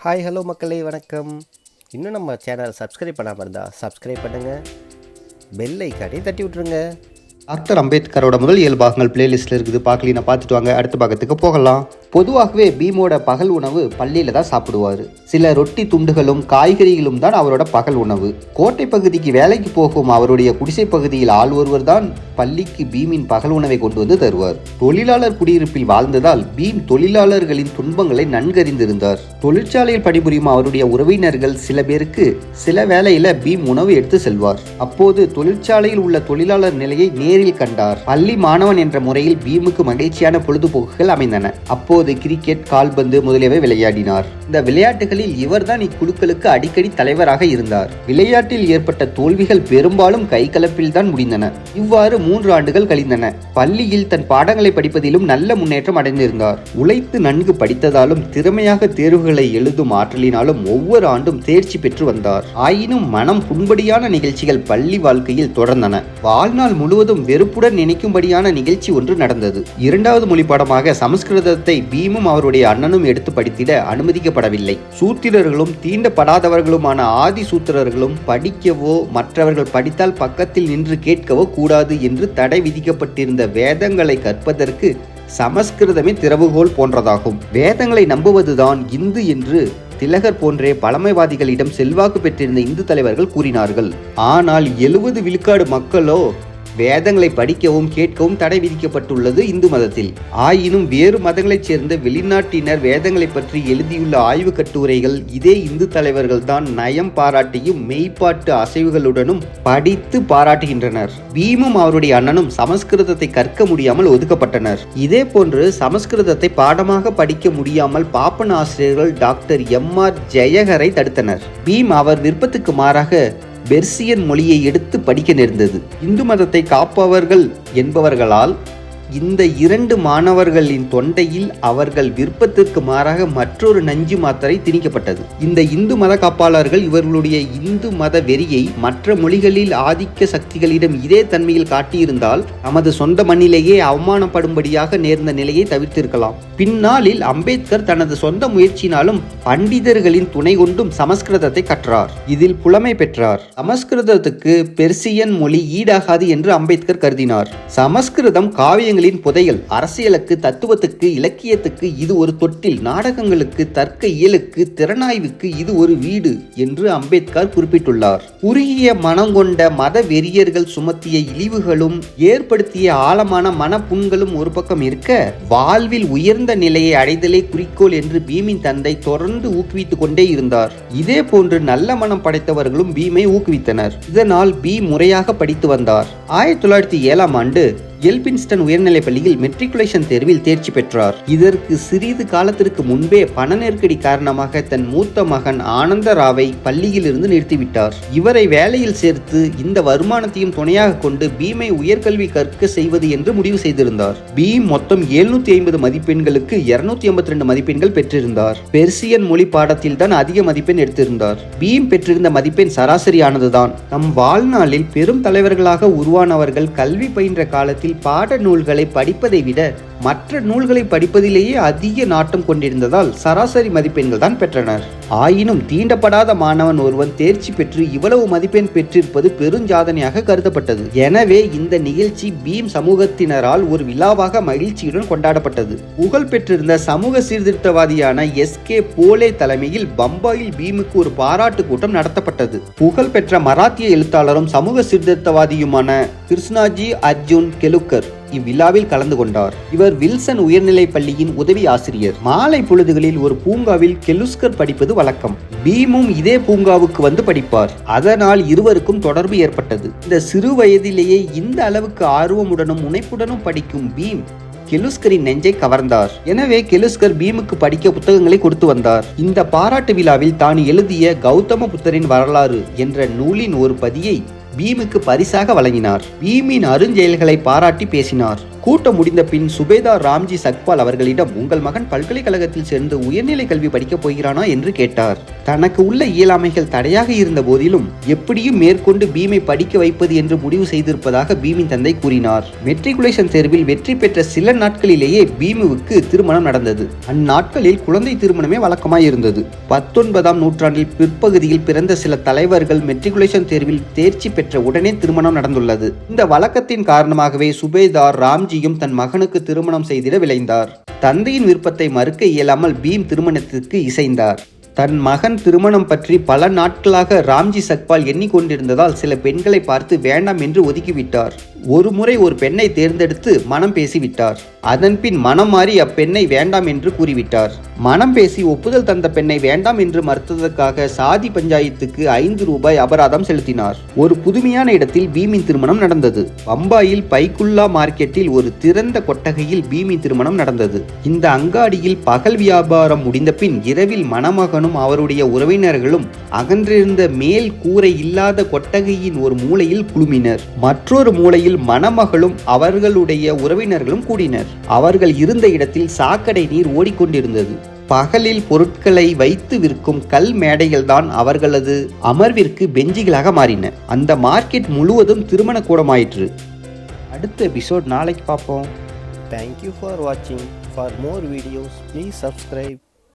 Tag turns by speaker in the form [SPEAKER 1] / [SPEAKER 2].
[SPEAKER 1] Hi hello மக்களே வணக்கம். இன்னும் நம்ம சேனல் சப்ஸ்கிரைப் பண்ணாமல் இருந்தால் சப்ஸ்கிரைப் பண்ணுங்கள், பெல் ஐக்கானையும் தட்டி விட்ருங்க.
[SPEAKER 2] டாக்டர் அம்பேத்கரோட முதல் 7 பாகங்கள் பிளேலிஸ்ட்டில் இருக்குது. பார்க்கலீனா பார்த்துட்டு வாங்க, அடுத்த பாகத்துக்கு போகலாம். பொதுவாகவே பீமோட பகல் உணவு பள்ளியில் தான் சாப்பிடுவார். சில ரொட்டி துண்டுகளும் காய்கறிகளும் தான் அவரோட பகல் உணவு. கோட்டை பகுதிக்கு வேலைக்கு போகும் அவருடைய குடிசை பகுதியில் ஆள் ஒருவர் தான் பள்ளிக்கு பீமின் பகல் உணவை கொண்டு வந்து தருவார். தொழிலாளர் குடியிருப்பில் வாழ்ந்ததால் பீம் தொழிலாளர்களின் துன்பங்களை நன்கறிந்திருந்தார். தொழிற்சாலையில் பணிபுரியும் அவருடைய உறவினர்கள் சில பேருக்கு சில வேளையில பீம் உணவு எடுத்து செல்வார். அப்போது தொழிற்சாலையில் உள்ள தொழிலாளர் நிலையை நேரில் கண்டார். பள்ளி மாணவன் என்ற முறையில் பீமுக்கு மகிழ்ச்சியான பொழுதுபோக்குகள் அமைந்தன. அப்போது கிரிக்கெட், கால்பந்து முதலியவை விளையாடினார். இந்த விளையாட்டுகளில் இவர்தான் இக்குழுக்களுக்கு அடிக்கடி தலைவராக இருந்தார். விளையாட்டில் ஏற்பட்ட தோல்விகள் பெரும்பாலும் கைகலப்பில் தான் முடிந்தன. இவ்வாறு 3 ஆண்டுகள் கழிந்தன. பள்ளியில் தன் பாடங்களை படிப்பதிலும் நல்ல முன்னேற்றம் அடைந்திருந்தார். உழைத்து நன்கு படித்ததாலும் திறமையாக தேர்வுகளை எழுதும் ஆற்றலினாலும் ஒவ்வொரு ஆண்டும் தேர்ச்சி பெற்று வந்தார். ஆயினும் மனம் புண்படியான நிகழ்ச்சிகள் பள்ளி வாழ்க்கையில் தொடர்ந்தன. வாழ்நாள் முழுவதும் வெறுப்புடன் நினைக்கும்படியான நிகழ்ச்சி ஒன்று நடந்தது. 2வது மொழி பாடமாக சமஸ்கிருதத்தை பீமும் அவருடைய அண்ணனும் எடுத்து படித்திட அனுமதிக்கப்படவில்லை. சூத்திரர்களும் தீண்டப்படாதவர்களுமான ஆதி சூத்திரர்களும் படிக்கவோ மற்றவர்கள் படித்தால் பக்கத்தில் நின்று கேட்கவோ கூடாது என்று தடை விதிக்கப்பட்டிருந்த வேதங்களை கற்பதற்கு சமஸ்கிருதமே திறவுகோல் போன்றதாகும். வேதங்களை நம்புவதுதான் இந்து என்று திலகர் போன்றே பழமைவாதிகளிடம் செல்வாக்கு பெற்றிருந்த இந்து தலைவர்கள் கூறினார்கள். ஆனால் 70 விழுக்காடு மக்களோ வேதங்களை படிக்கவும் கேட்கவும் தடை விதிக்கப்பட்டுள்ளது இந்து மதத்தில். ஆயினும் வேறு மதங்களைச் சேர்ந்த வெளிநாட்டினர் வேதங்களை பற்றி எழுதியுள்ள ஆய்வு கட்டுரைகள் இதே இந்து தலைவர்கள் தான் நயம் பாராட்டியும் மெய்ப்பாட்டு அசைவுகளுடனும் படித்து பாராட்டுகின்றனர். பீமும் அவருடைய அண்ணனும் சமஸ்கிருதத்தை கற்க முடியாமல் ஒதுக்கப்பட்டனர். இதே போன்று சமஸ்கிருதத்தை பாடமாக படிக்க முடியாமல் பாப்பன ஆசிரியர்கள் டாக்டர் எம்.ஆர். ஜெயகரை தடுத்தனர். பீம் அவர் விருப்பத்துக்கு மாறாக பெர்சியன் மொழியை எடுத்து படிக்க நேர்ந்தது. இந்து மதத்தை காப்பவர்கள் என்பவர்களால் இந்த 2 மாணவர்களின் தொண்டையில் அவர்கள் விருப்பத்திற்கு மாறாக மற்றொரு நஞ்சு மாத்திரை திணிக்கப்பட்டது. இந்த இந்து மத காப்பாளர்கள் இவர்களுடைய இந்து மத வெறியை மற்ற மொழிகளில் ஆதிக்க சக்திகளிடம் இதே தன்மையில் காட்டியிருந்தால் நமது சொந்த மண்ணிலேயே அவமானப்படும்படியாக நேர்ந்த நிலையை தவிர்த்திருக்கலாம். பின்னாளில் அம்பேத்கர் தனது சொந்த முயற்சியினாலும் பண்டிதர்களின் துணை கொண்டும் சமஸ்கிருதத்தை கற்றார். இதில் புலமை பெற்றார். சமஸ்கிருதத்துக்கு பெர்சியன் மொழி ஈடாகாது என்று அம்பேத்கர் கருதினார். சமஸ்கிருதம் காவியங்களின் புதையல். அரசியலுக்கு, தத்துவத்துக்கு, இலக்கியத்துக்கு இது ஒரு தொட்டில். நாடகங்களுக்கு, தர்க்க இயலுக்கு, திறனாய்வுக்கு இது ஒரு வீடு என்று அம்பேத்கர் குறிப்பிட்டுள்ளார். குறுகிய மனம் கொண்ட மத வெறியர்கள் சுமத்திய இழிவுகளும் ஏற்படுத்திய ஆழமான மனப்புண்களும் ஒரு பக்கம் இருக்க, வாழ்வில் உயர்ந்த நிலையை அடைதலே குறிக்கோள் என்று பீமின் தந்தை தொடர்ந்து ஊக்குவித்துக் கொண்டே இருந்தார். இதே போன்று நல்ல மனம் படைத்தவர்களும் பீமை ஊக்குவித்தனர். இதனால் பீம் முறையாக படித்து வந்தார். 1907ஆம் ஆண்டு எல்பின்ஸ்டன் உயர்நிலைப் பள்ளியில் மெட்ரிகுலேஷன் தேர்வில் தேர்ச்சி பெற்றார். இதற்கு சிறிது காலத்திற்கு முன்பே பண நெருக்கடி காரணமாக தன் மூத்த மகன் ஆனந்தராவை பள்ளியில் இருந்து நிறுத்திவிட்டார். இவரை வேலையில் சேர்த்து இந்த வருமானத்தையும் துணையாக கொண்டு பீமை உயர்கல்வி கற்க செய்வது என்று முடிவு செய்திருந்தார். பீம் மொத்தம் 750 மதிப்பெண்களுக்கு 282 மதிப்பெண்கள் பெற்றிருந்தார். பெர்சியன் மொழி பாடத்தில் தான் அதிக மதிப்பெண் எடுத்திருந்தார். பீம் பெற்றிருந்த மதிப்பெண் சராசரியானதுதான். நம் வாழ்நாளில் பெரும் தலைவர்களாக உருவானவர்கள் கல்வி பயின்ற காலத்தில் பாட நூல்களை படிப்பதை விட மற்ற நூல்களை படிப்பதிலேயே அதிக நாட்டம் கொண்டிருந்ததால் சராசரி மதிப்பெண்கள் தான் பெற்றனர். ஆயினும் தீண்டப்படாத மாணவன் ஒருவன் தேர்ச்சி பெற்று இவ்வளவு மதிப்பெண் பெற்றிருப்பது பெருஞ்சாதனையாக கருதப்பட்டது. எனவே இந்த நிகழ்ச்சி பீம் சமூகத்தினரால் ஒரு விழாவாக மகிழ்ச்சியுடன் கொண்டாடப்பட்டது. புகழ் பெற்றிருந்த சமூக சீர்திருத்தவாதியான எஸ்.கே. போலே தலைமையில் பம்பாயில் பீமுக்கு ஒரு பாராட்டு கூட்டம் நடத்தப்பட்டது. புகழ் பெற்ற மராத்திய எழுத்தாளரும் சமூக சீர்திருத்தவாதியுமான கிருஷ்ணாஜி அர்ஜுன் கெலுக்கர் இவ்விழாவில் கலந்து கொண்டார். இவர் வில்சன் உயர்நிலை பள்ளியின் உதவி ஆசிரியர். மாலை பொழுதுகளில் ஒரு பூங்காவில் கெலுஸ்கர் படிப்பது வழக்கம். பீமும் இதே பூங்காவுக்கு வந்து படிப்பார். அதனால் இருவருக்கும் தொடர்பு ஏற்பட்டது. இந்த சிறு வயதிலேயே இந்த அளவுக்கு ஆர்வமுடனும் முனைப்புடனும் படிக்கும் பீம் கெலுஸ்கரின் நெஞ்சை கவர்ந்தார். எனவே கெலுஸ்கர் பீமுக்கு படிக்க புத்தகங்களை கொடுத்து வந்தார். இந்த பாராட்டு விழாவில் தான் எழுதிய கௌதம புத்தரின் வரலாறு என்ற நூலின் ஒரு பதியை பீமுக்கு பரிசாக வழங்கினார். பீமின் அருஞ்செயல்களை பாராட்டி பேசினார். கூட்டம் முடிந்த பின் சுபேதார் ராம்ஜி சக்பால் அவர்களிடம் உங்கள் மகன் பல்கலைக்கழகத்தில் சேர்ந்து உயர்நிலை கல்வி படிக்கப் போகிறானா என்று கேட்டார். தனக்கு உள்ள இயலாமைகள் தடையாக இருந்த போதிலும் எப்படியும் மேற்கொண்டு பீமை படிக்க வைப்பது என்று முடிவு செய்திருப்பதாக பீமின் தந்தை கூறினார். மெட்ரிகுலேஷன் தேர்வில் வெற்றி பெற்ற சில நாட்களிலேயே பீமுவுக்கு திருமணம் நடந்தது. அந்நாட்களில் குழந்தை திருமணமே வழக்கமாய் இருந்தது. 19ஆம் நூற்றாண்டில் பிற்பகுதியில் பிறந்த சில தலைவர்கள் மெட்ரிகுலேஷன் தேர்வில் தேர்ச்சி பெற்ற உடனே திருமணம் நடந்துள்ளது. இந்த வழக்கத்தின் காரணமாகவே சுபேதார் ராம்ஜியும் தன் மகனுக்கு திருமணம் செய்திட விளைந்தார். தந்தையின் விருப்பத்தை மறுக்க இயலாமல் பீம் திருமணத்திற்கு இசைந்தார். தன் மகன் திருமணம் பற்றி பல நாட்களாக ராம்ஜி சக்பால் எண்ணிக்கொண்டிருந்ததால் சில பெண்களை பார்த்து வேண்டாம் என்று ஒதுக்கிவிட்டார். ஒரு முறை ஒரு பெண்ணை தேர்ந்தெடுத்து மனம் பேசிவிட்டார். அதன் பின் மனம் மாறி அப்பெண்ணை வேண்டாம் என்று கூறிவிட்டார். மனம் பேசி ஒப்புதல் தந்த பெண்ணை வேண்டாம் என்று மறுத்ததற்காக சாதி பஞ்சாயத்துக்கு 5 ரூபாய் அபராதம் செலுத்தினார். ஒரு புதுமையான இடத்தில் பீமின் திருமணம் நடந்தது. பம்பாயில் பைக்குல்லா மார்க்கெட்டில் ஒரு திறந்த கொட்டகையில் பீமின் திருமணம் நடந்தது. இந்த அங்காடியில் பகல் வியாபாரம் முடிந்த பின் இரவில் மணமகனும் அவருடைய உறவினர்களும் அகன்றிருந்த மேல் கூரை இல்லாத கொட்டகையின் ஒரு மூலையில் குழுமினர். மற்றொரு மூலையில் மணமகளும் அவர்களுடைய உறவினர்களும் கூடினர். அவர்கள் இருந்த இடத்தில் சாக்கடை நீர் ஓடிக்கொண்டிருந்தது. பகலில் பொருட்களை வைத்து விற்கும் கல் மேடைகள் தான் அவர்களது அமர்விற்கு பெஞ்சுகளாக மாறின. அந்த மார்க்கெட் முழுவதும் திருமண கூடமாயிற்று. அடுத்த எபிசோட் நாளைக்கு பார்ப்போம்.
[SPEAKER 1] Thank you for watching. For more videos, please subscribe.